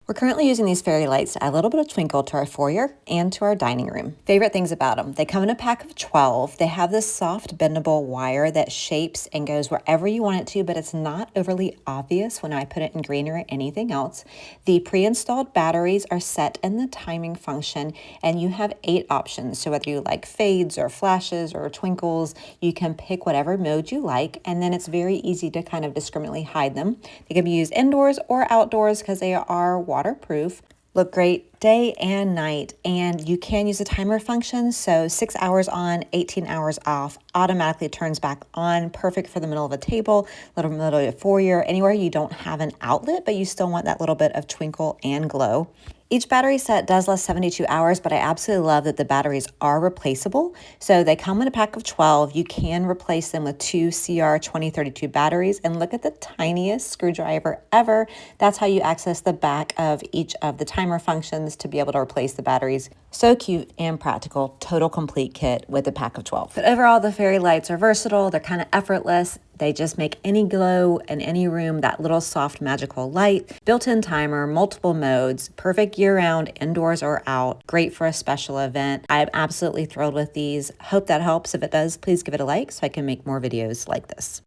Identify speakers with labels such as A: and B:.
A: We're currently using these fairy lights to add a little bit of twinkle to our foyer and to our dining room. Favorite things about them: they come in a pack of 12. They have this soft bendable wire that shapes and goes wherever you want it to, but it's not overly obvious when I put it in green or anything else. The pre-installed batteries are set in the timing function, and you have 8 options. So whether you like fades or flashes or twinkles, you can pick whatever mode you like, and then it's very easy to kind of discriminately hide them. They can be used indoors or outdoors because they are waterproof. Look great day and night, and you can use a timer function. So 6 hours on, 18 hours off, automatically turns back on. Perfect for the middle of a table, little middle of a foyer, anywhere you don't have an outlet, but you still want that little bit of twinkle and glow. Each battery set does last 72 hours, but I absolutely love that the batteries are replaceable. So they come in a pack of 12. You can replace them with 2 CR2032 batteries, and look at the tiniest screwdriver ever. That's how you access the back of each of the timer functions to be able to replace the batteries. So cute and practical, total complete kit with a pack of 12. But overall, the fairy lights are versatile. They're kind of effortless. They just make any glow in any room that little soft magical light. Built-in timer, multiple modes, perfect year-round, indoors or out. Great for a special event. I'm absolutely thrilled with these. Hope that helps. If it does, please give it a like so I can make more videos like this.